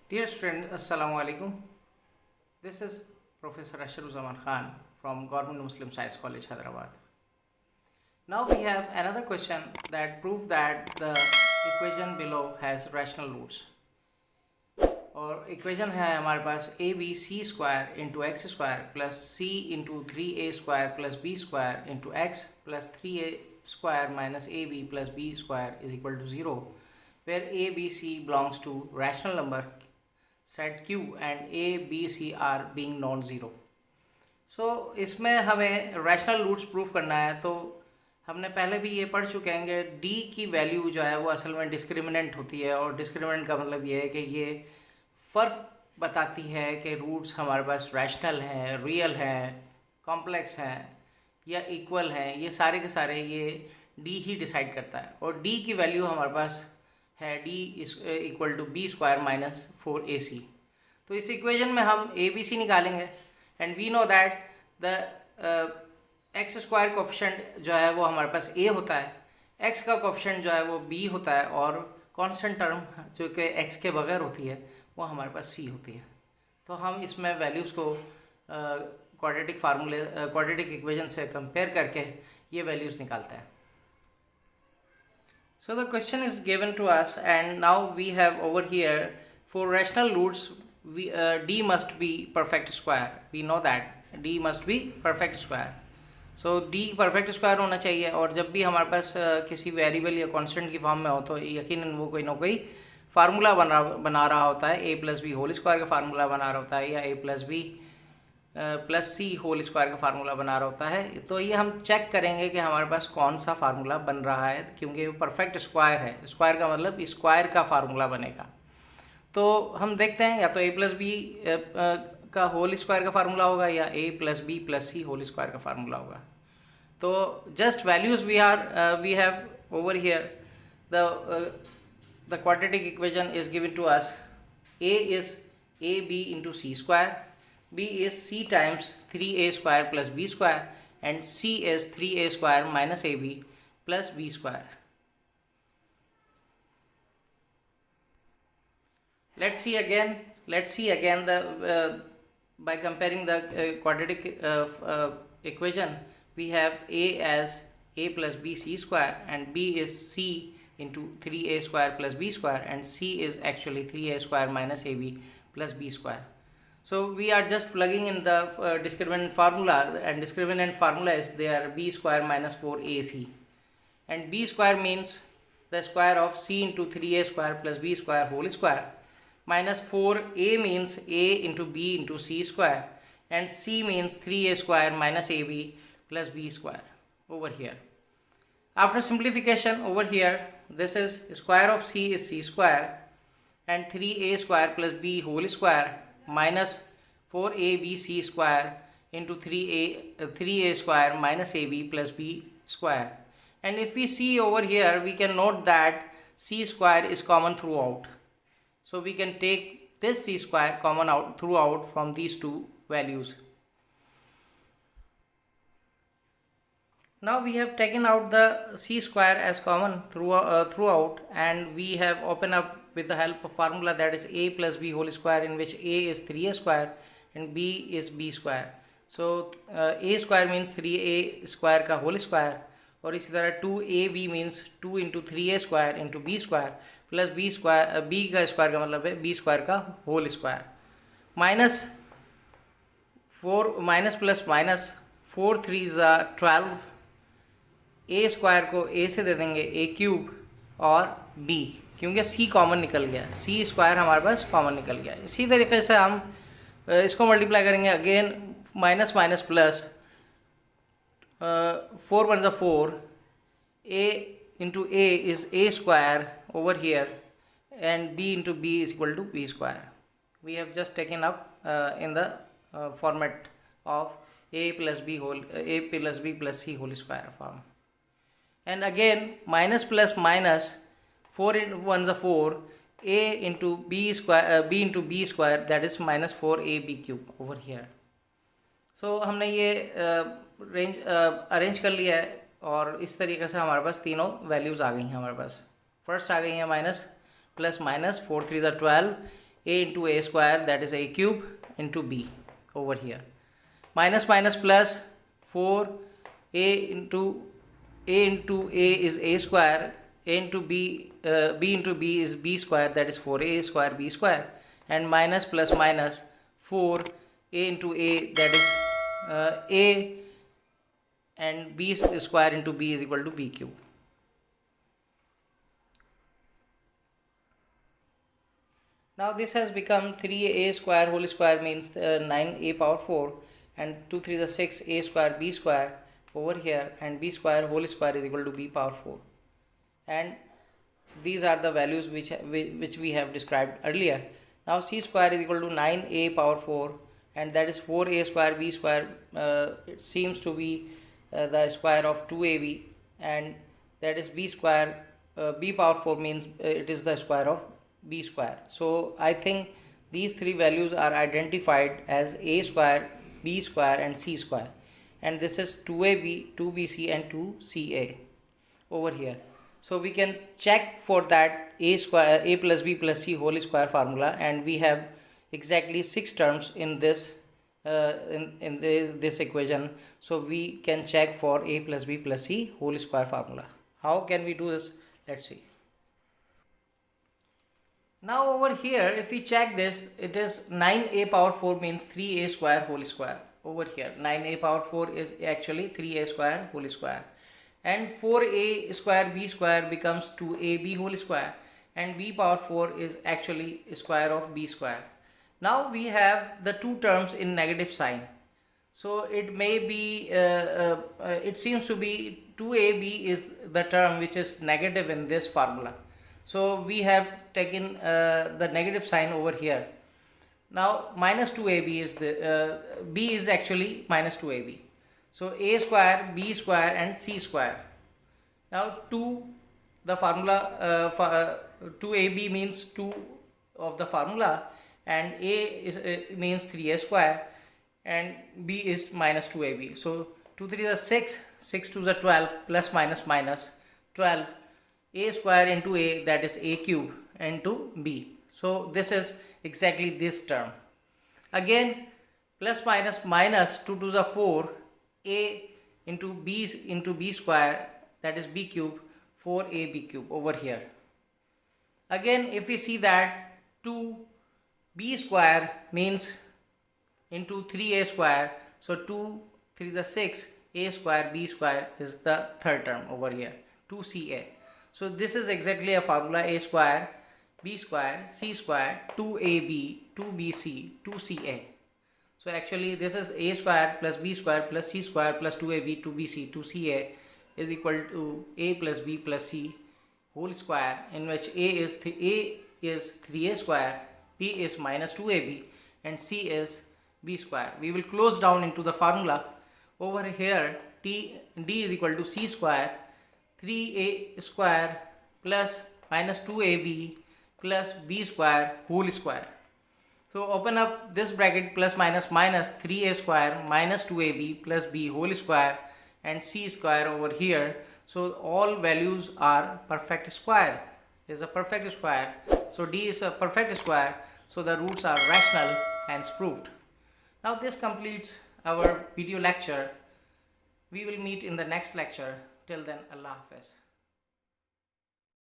Dear student, Assalamu alaikum. This is Professor Asharuzaman Khan from Government Muslim Science College, Hyderabad. Now we have another question that proves that the equation below has rational roots. और equation है हमारे पास A B C square into X square plus C into three A square plus B square into X plus three A square minus A B plus B square is equal to zero, where A B C belongs to rational number set Q and A B C are being non zero. So इसमें हमें rational roots proof करना है। तो हमने पहले भी ये पढ़ चुके हैं कि डी की वैल्यू जो है वो असल में डिस्क्रिमिनेंट होती है, और डिस्क्रिमिनेंट का मतलब ये है कि ये फ़र्क बताती है कि रूट्स हमारे पास रैशनल हैं, रियल हैं, कॉम्प्लेक्स हैं या इक्वल हैं। ये सारे के सारे ये डी ही डिसाइड करता है, और डी की वैल्यू हमारे पास है D is equal to B square minus 4ac। तो इस इक्वेशन में हम ए बी सी निकालेंगे and we know that the X square coefficient जो है वो हमारे पास ए होता है, एक्स का कोफिशेंट जो है वो बी होता है, और कांस्टेंट टर्म जो कि एक्स के बगैर होती है वो हमारे पास सी होती है। तो हम इसमें वैल्यूज़ को क्वाड्रेटिक इक्वेशन से कंपेयर करके ये वैल्यूज़ निकालते हैं। So the question is given to us, and now we have over here for rational roots d must be perfect square. We know that d must be perfect square. So d perfect square होना चाहिए, और जब भी हमारे पास किसी variable या constant की form में हो तो यकीनन वो कोई ना कोई फार्मूला बना रहा होता है। ए प्लस बी होल स्क्वायर का फार्मूला बना रहा होता है, या A plus B plus C whole square का फार्मूला बना रहा होता है। तो ये हम चेक करेंगे कि हमारे पास कौन सा फार्मूला बन रहा है, क्योंकि वो परफेक्ट स्क्वायर है। स्क्वायर का मतलब स्क्वायर का फार्मूला बनेगा। तो हम देखते हैं, या तो ए प्लस बी का होल स्क्वायर का फार्मूला होगा, या A plus B plus C whole square का फार्मूला होगा। तो just values we have over here the quadratic equation is given to us. A is ab into c square, b is c times 3a square plus b square, and c is 3a square minus ab plus b square. Let's see again the by comparing the quadratic equation. We have a as a plus b c square, and b is c into 3a square plus b square, and c is actually 3a square minus ab plus b square. So we are just plugging in the discriminant formula, and discriminant formula is there b square minus 4ac, and b square means the square of c into 3a square plus b square whole square, minus 4a means a into b into c square, and c means 3a square minus ab plus b square over here. After simplification over here, this is square of c is c square, and 3a square plus b whole square minus 4abc square into 3a square minus ab plus b square. And if we see over here, we can note that c square is common throughout. So we can take this c square common out throughout from these two values. Now we have taken out the c square as common throughout, and we have opened up with the help of formula, that is a plus b whole square, in which a is 3a square and b is b square. So a square means 3a square का whole square, और इसी तरह 2ab means 2 into 3a square into b square plus b square, b का square का मतलब है b square का whole square, minus 4 minus plus minus 4 3 12, ए square को ए से दे देंगे ए क्यूब, और बी क्योंकि सी कॉमन निकल गया, सी स्क्वायर हमारे पास कॉमन निकल गया। इसी तरीके से हम इसको मल्टीप्लाई करेंगे again, minus minus plus 4 1 4, A into A is A square over here, and B into B is equal to B square. We have just taken up in the format of a plus b plus c whole square form. And again, minus plus minus 4 in 1 is 4, a into b square, b into b square, that is minus 4ab cube over here. So हमने ये arrange कर लिया है, और इस तरीके से हमारे पास तीनों वैल्यूज़ आ गई हैं हमारे पास। फर्स्ट आ गई हैं minus plus minus 4 3 12, a into a square, that is a cube, into b over here. Minus minus plus, 4 a into a is a square, a into b, b into b is b square, that is 4a square b square, and minus plus minus 4 a into a, that is a, and b square into b is equal to b cube. Now this has become 3a square whole square means 9a power 4, and 2 3 is 6, a square b square over here, and b square whole square is equal to b power 4. And these are the values which we have described earlier. Now c square is equal to 9a power 4, and that is 4a square b square, it seems to be the square of 2ab, and that is b square, b power 4 means it is the square of b square. So I think these three values are identified as a square, b square, and c square, and this is 2ab, 2bc, and 2ca over here. So we can check for that a square, a plus b plus c whole square formula, and we have exactly 6 terms in this this equation. So we can check for a plus b plus c whole square formula. How can we do this? Let's see. Now over here, if we check this, it is 9a power 4 means 3a square whole square. Over here 9a power 4 is actually 3a square whole square, and 4a square b square becomes 2ab whole square, and b power 4 is actually square of b square. Now we have the two terms in negative sign, so it may be it seems to be 2ab is the term which is negative in this formula. So we have taken the negative sign over here. Now minus 2ab is the b is actually minus 2ab. So a square, b square, and c square. Now 2, the formula for 2ab means 2 of the formula, and a is means 3a square, and b is minus 2ab. So 2 3 is 6, 6 2 is 12, plus minus minus 12, a square into a, that is a cube, into b. So this is exactly this term. Again plus minus minus, 2 2 is 4, a into b square, that is b cube, 4ab cube over here. Again if we see that 2b square means into 3a square, so 2 3 is 6, a square b square is the third term over here, 2ca. So this is exactly a formula: a square, b square, c square, 2ab, 2bc, 2ca. So actually this is a square plus b square plus c square plus 2ab, 2bc, 2ca is equal to a plus b plus c whole square, in which a is 3a square, b is minus 2ab, and c is b square. We will close down into the formula. Over here d is equal to c square, 3a square plus minus 2ab plus b square whole square. So open up this bracket, plus minus minus 3a square minus 2ab plus b whole square, and c square over here. So all values are perfect square, is a perfect square. So d is a perfect square, so the roots are rational, hence proved. Now this completes our video lecture. We will meet in the next lecture. Till then, Allah Hafiz.